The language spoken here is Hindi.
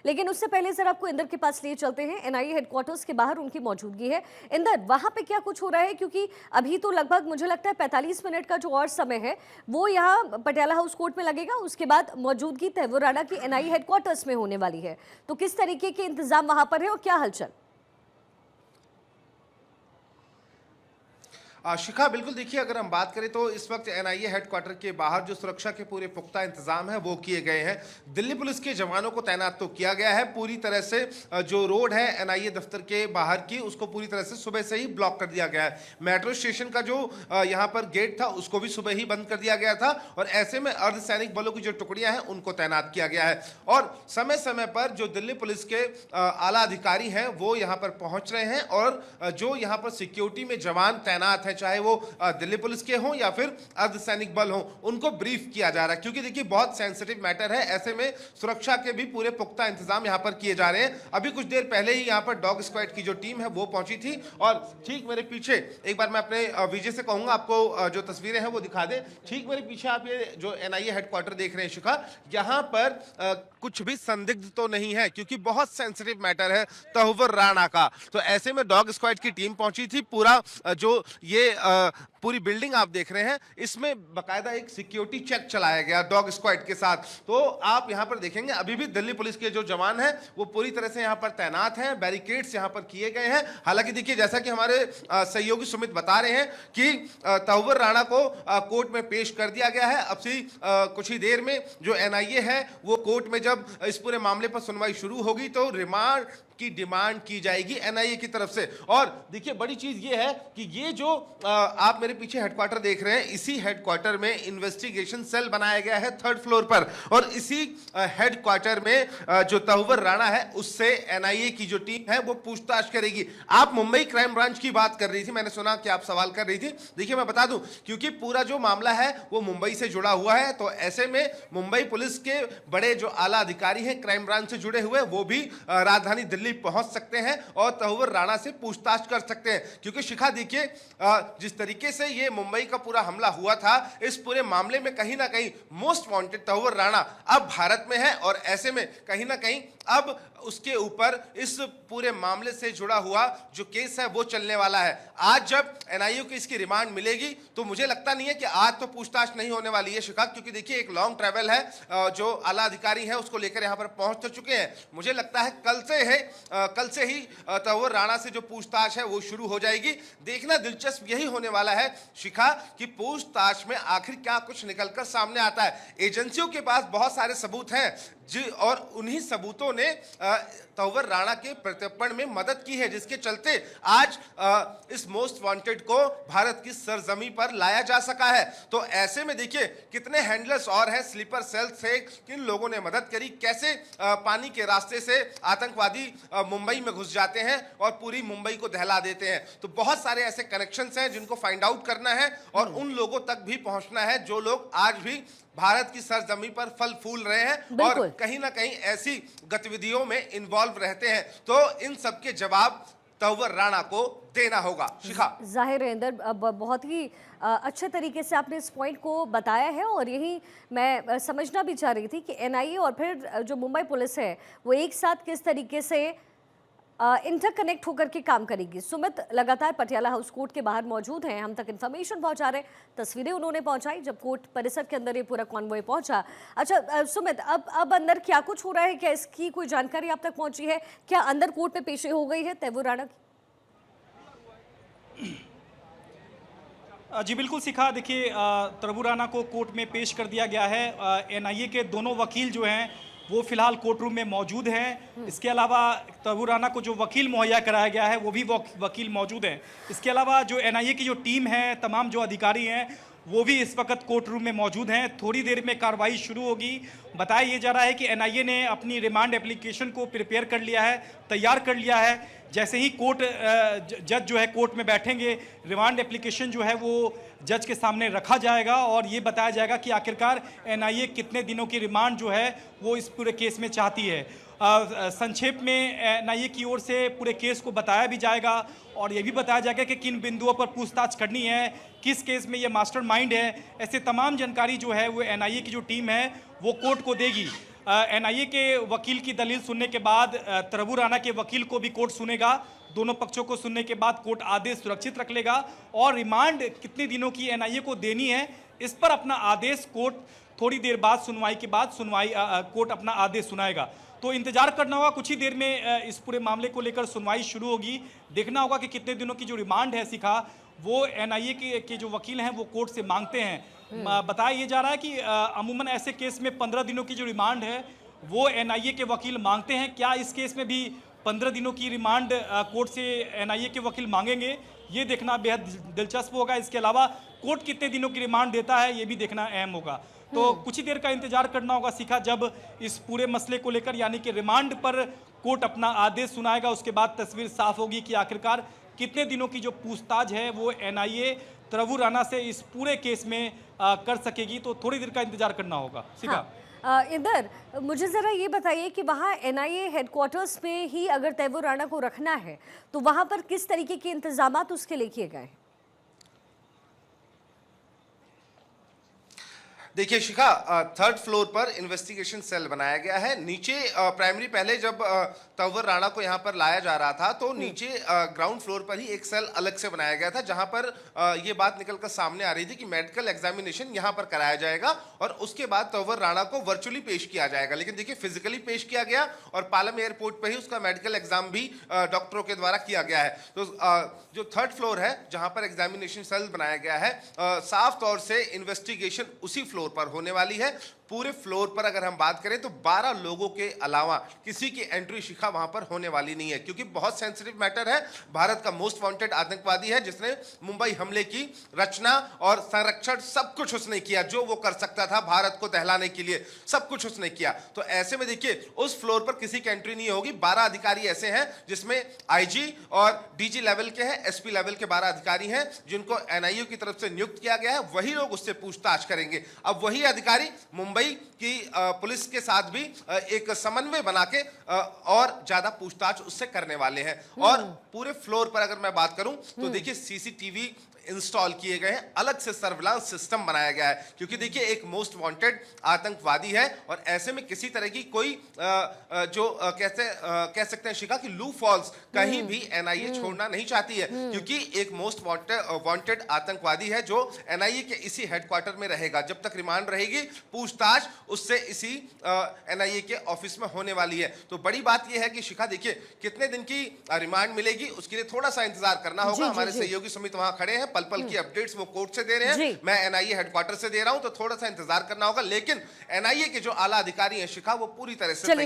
लेकिन उससे पहले जरा आपको इंदर के पास लिए चलते हैं। एनआईए हेडक्वार्टर्स के बाहर उनकी मौजूदगी है। इंदर, वहां पे क्या कुछ हो रहा है? क्योंकि अभी तो लगभग मुझे लगता है 45 मिनट का जो और समय है वो यहाँ पटियाला हाउस कोर्ट में लगेगा। उसके बाद मौजूदगी तैमूर राणा की एनआईए हेडक्वार्टर्स में होने वाली है। तो किस तरीके के इंतजाम वहां पर है और क्या हलचल? शिखा, बिल्कुल देखिए, अगर हम बात करें तो इस वक्त एनआईए हेडक्वार्टर के बाहर जो सुरक्षा के पूरे पुख्ता इंतजाम है वो किए गए हैं। दिल्ली पुलिस के जवानों को तैनात तो किया गया है। पूरी तरह से जो रोड है एनआईए दफ्तर के बाहर की, उसको पूरी तरह से सुबह से ही ब्लॉक कर दिया गया है। मेट्रो स्टेशन का जो यहाँ पर गेट था उसको भी सुबह ही बंद कर दिया गया था और ऐसे में अर्धसैनिक बलों की जो टुकड़ियां हैं उनको तैनात किया गया है। और समय समय पर जो दिल्ली पुलिस के आला अधिकारी हैं वो यहाँ पर पहुंच रहे हैं और जो यहाँ पर सिक्योरिटी में जवान तैनात हैं, चाहे वो दिल्ली पुलिस के हों या फिर अर्धसैनिक बल हों, उनको ब्रीफ किया जा रहा है। क्योंकि देखिए बहुत सेंसिटिव मैटर है, ऐसे में सुरक्षा के भी पूरे पुख्ता इंतजाम यहां पर किए जा रहे हैं। अभी कुछ देर पहले ही यहां पर डॉग स्क्वाड की जो टीम है वो पहुंची थी और ठीक मेरे पीछे, एक बार मैं अपने विजय से कहूंगा आपको जो तस्वीरें हैं वो दिखा दे। ठीक मेरे पीछे आप ये जो एनआईए हेडक्वार्टर देख रहे हैं शिखा, यहां पर कुछ भी संदिग्ध तो नहीं है क्योंकि बहुत सेंसिटिव मैटर है तहव्वुर राणा का। तो ऐसे में डॉग स्क्वाड की टीम पहुंची थी। पूरा जो ये पूरी बिल्डिंग आप देख रहे हैं इसमें बकायदा एक सिक्योरिटी चेक चलाया गया डॉग स्क्वाड के साथ। तो आप यहां पर देखेंगे अभी भी दिल्ली पुलिस के जो जवान हैं वो पूरी तरह से यहां पर तैनात हैं। बैरिकेड्स यहां पर किए गए हैं। हालांकि देखिए, जैसा कि हमारे सहयोगी सुमित बता रहे हैं कि तहव्वुर राणा को कोर्ट में पेश कर दिया गया है। अब से कुछ ही देर में जो एनआईए है वो कोर्ट में जब इस पूरे मामले पर सुनवाई शुरू होगी तो रिमांड की डिमांड की जाएगी एनआईए की तरफ से। और देखिए बड़ी चीज ये है कि ये जो आप मेरे पीछे हेडक्वार्टर देख रहे हैं, इसी हेडक्वार्टर में इन्वेस्टिगेशन सेल बनाया गया है 3rd फ्लोर पर। और इसी हेडक्वार्टर में जो तहव्वुर राणा है उससे एनआईए की जो टीम है वो पूछताछ करेगी। आप मुंबई क्राइम ब्रांच की बात कर रही थी, मैंने सुना कि आप सवाल कर रही थी। देखिए मैं बता दूं, क्योंकि पूरा जो मामला है वो मुंबई से जुड़ा हुआ है, तो ऐसे में मुंबई पुलिस के बड़े जो आला अधिकारी हैं क्राइम ब्रांच से जुड़े हुए, वो भी राजधानी दिल्ली पहुंच सकते हैं और तहव्वुर राणा से पूछताछ कर सकते हैं। क्योंकि शिखा देखिए, जिस तरीके से ये मुंबई का पूरा हमला हुआ था, इस पूरे मामले में कहीं ना कहीं मोस्ट वांटेड तहव्वुर राणा अब भारत में है और ऐसे में कहीं ना कहीं अब उसके ऊपर इस पूरे मामले से जुड़ा हुआ जो केस है वो चलने वाला है। आज जब एनआईए को इसकी रिमांड मिलेगी तो मुझे लगता नहीं है कि आज तो पूछताछ नहीं होने वाली है शिखा, क्योंकि देखिए एक लॉन्ग ट्रैवल है। जो आला अधिकारी है उसको लेकर यहां पर पहुंच तो चुके हैं। मुझे लगता है कल से ही तहव्वुर राणा से जो पूछताछ है वो शुरू हो जाएगी। देखना दिलचस्प यही होने वाला है शिखा कि पूछताछ में आखिर क्या कुछ निकलकर सामने आता है। एजेंसियों के पास बहुत सारे सबूत हैं जी, और उन्हीं सबूतों ने तहव्वुर राणा के प्रत्यर्पण में मदद की है, जिसके चलते आज इस मोस्ट वांटेड को भारत की सरजमी पर लाया जा सका है। तो ऐसे में देखिए कितने हैंडलर्स और हैं, स्लीपर सेल से किन लोगों ने मदद करी, कैसे पानी के रास्ते से आतंकवादी मुंबई में घुस जाते हैं और पूरी मुंबई को दहला देते हैं। तो बहुत सारे ऐसे कनेक्शंस हैं जिनको फाइंड आउट करना है और उन लोगों तक भी पहुंचना है जो लोग आज भी भारत की सरजमी पर फल फूल रहे हैं और कहीं ना कहीं ऐसी गतिविधियों में इन्वॉल्व रहते हैं। तो इन सब के जवाब तहव्वुर राणा को देना होगा शिखा। जाहिर है इंदर, बहुत ही अच्छे तरीके से आपने इस पॉइंट को बताया है और यही मैं समझना भी चाह रही थी कि एनआईए और फिर जो मुंबई पुलिस है वो एक साथ किस तरीके से इंटरकनेक्ट होकर के काम करेगी। सुमित लगातार पटियाला हाउस कोर्ट के बाहर मौजूद हैं, हम तक इन्फॉर्मेशन पहुंचा रहे, तस्वीरें उन्होंने पहुंचाई जब कोर्ट परिसर के अंदर ये पूरा कॉन्वॉय पहुंचा। अच्छा सुमित, अब अंदर क्या कुछ हो रहा है, क्या इसकी कोई जानकारी आप तक पहुंची है? क्या अंदर कोर्ट में पेशी हो गई है तहव्वुर राणा की? जी बिल्कुल शिखा, देखिए तहव्वुर राणा को कोर्ट में पेश कर दिया गया है। एनआईए के दोनों वकील जो हैं वो फिलहाल कोर्ट रूम में मौजूद हैं। इसके अलावा तहव्वुर राणा को जो वकील मुहैया कराया गया है वो भी वकील मौजूद हैं। इसके अलावा जो एनआईए की जो टीम है, तमाम जो अधिकारी हैं वो भी इस वक्त कोर्ट रूम में मौजूद हैं। थोड़ी देर में कार्रवाई शुरू होगी। बताया ये जा रहा है कि एनआईए ने अपनी रिमांड एप्लीकेशन को प्रिपेयर कर लिया है, तैयार कर लिया है। जैसे ही कोर्ट जज जो है कोर्ट में बैठेंगे, रिमांड एप्लीकेशन जो है वो जज के सामने रखा जाएगा और ये बताया जाएगा कि आखिरकार एनआईए कितने दिनों की रिमांड जो है वो इस पूरे केस में चाहती है। संक्षेप में एनआईए की ओर से पूरे केस को बताया भी जाएगा और ये भी बताया जाएगा कि किन बिंदुओं पर पूछताछ करनी है, किस केस में ये मास्टरमाइंड है। ऐसे तमाम जानकारी जो है वो एनआईए की जो टीम है वो कोर्ट को देगी। एनआईए के वकील की दलील सुनने के बाद प्रभु राणा के वकील को भी कोर्ट सुनेगा। दोनों पक्षों को सुनने के बाद कोर्ट आदेश सुरक्षित रख लेगा और रिमांड कितने दिनों की एनआईए को देनी है इस पर अपना आदेश कोर्ट थोड़ी देर बाद सुनवाई के बाद कोर्ट अपना आदेश सुनाएगा। तो इंतजार करना होगा, कुछ ही देर में इस पूरे मामले को लेकर सुनवाई शुरू होगी। देखना होगा कि कितने दिनों की जो रिमांड है शिखा, वो एनआईए के जो वकील हैं वो कोर्ट से मांगते हैं। बताया ये जा रहा है कि अमूमन ऐसे केस में 15 दिनों की जो रिमांड है वो एनआईए के वकील मांगते हैं। क्या इस केस में भी 15 दिनों की रिमांड कोर्ट से एनआईए के वकील मांगेंगे, ये देखना बेहद दिलचस्प होगा। इसके अलावा कोर्ट कितने दिनों की रिमांड देता है ये भी देखना अहम होगा। तो कुछ ही देर का इंतजार करना होगा शिखा, जब इस पूरे मसले को लेकर यानी कि रिमांड पर कोर्ट अपना आदेश सुनाएगा। उसके बाद तस्वीर साफ होगी कि आखिरकार कितने दिनों की जो पूछताछ है वो एनआईए प्रभु राणा से इस पूरे केस में कर सकेगी। तो थोड़ी देर का इंतजार करना होगा शिखा। इंदर, मुझे ज़रा ये बताइए कि वहाँ एनआईए हेडक्वार्टर्स में ही अगर तैमूर राणा को रखना है तो वहाँ पर किस तरीके के इंतजामात उसके लिए किए गए हैं? देखिए शिखा, 3rd फ्लोर पर इन्वेस्टिगेशन सेल बनाया गया है। नीचे प्राइमरी पहले जब तंवर राणा को यहाँ पर लाया जा रहा था तो नीचे ग्राउंड फ्लोर पर ही एक सेल अलग से बनाया गया था, जहाँ पर ये बात निकलकर सामने आ रही थी कि मेडिकल एग्जामिनेशन यहाँ पर कराया जाएगा और उसके बाद तंवर राणा को वर्चुअली पेश किया जाएगा। लेकिन देखिए फिजिकली पेश किया गया और पालम एयरपोर्ट पर ही उसका मेडिकल एग्जाम भी डॉक्टरों के द्वारा किया गया है। तो जो 3rd फ्लोर है जहाँ पर एग्जामिनेशन सेल बनाया गया है, साफ तौर से इन्वेस्टिगेशन उसी फ्लोर पर होने वाली है। पूरे फ्लोर पर अगर हम बात करें तो 12 लोगों के अलावा किसी की एंट्री शिखा वहां पर होने वाली नहीं है, क्योंकि बहुत सेंसिटिव मैटर है। भारत का मोस्ट वांटेड आतंकवादी है जिसने मुंबई हमले की रचना और संरक्षण सब कुछ उसने किया, जो वो कर सकता था भारत को दहलाने के लिए सब कुछ उसने किया। तो ऐसे में देखिए उस फ्लोर पर किसी की एंट्री नहीं होगी। 12 अधिकारी ऐसे हैं जिसमें आईजी और डीजी लेवल के हैं, एसपी लेवल के 12 अधिकारी हैं जिनको एनआईए की तरफ से नियुक्त किया गया है। वही लोग उससे पूछताछ करेंगे। अब वही अधिकारी मुंबई की पुलिस के साथ भी एक समन्वय बना के और ज्यादा पूछताछ उससे करने वाले हैं। और पूरे फ्लोर पर अगर मैं बात करूं तो देखिए सीसीटीवी इंस्टॉल किए गए हैं, अलग से सर्विलांस सिस्टम बनाया गया है, क्योंकि देखिए एक मोस्ट वांटेड आतंकवादी है और ऐसे में किसी तरह की कोई कह सकते हैं शिखा कि लू फॉल्स कहीं भी एनआईए छोड़ना नहीं चाहती है, क्योंकि एक मोस्ट वांटेड आतंकवादी है जो एनआईए के इसी हेडक्वार्टर में रहेगा। जब तक रिमांड रहेगी पूछताछ उससे इसी एनआईए के ऑफिस में होने वाली है। तो बड़ी बात यह है कि शिखा देखिए कितने दिन की रिमांड मिलेगी उसके लिए थोड़ा सा इंतजार करना होगा। हमारे सहयोगी सुमित वहां खड़े हैं, पल-पल की अपडेट्स वो कोर्ट से दे रहे हैं, मैं एनआईए हेडक्वार्टर से दे रहा हूं, तो थोड़ा सा इंतजार करना होगा। लेकिन एनआईए के जो आला अधिकारी हैं शिखा वो पूरी तरह से तैयार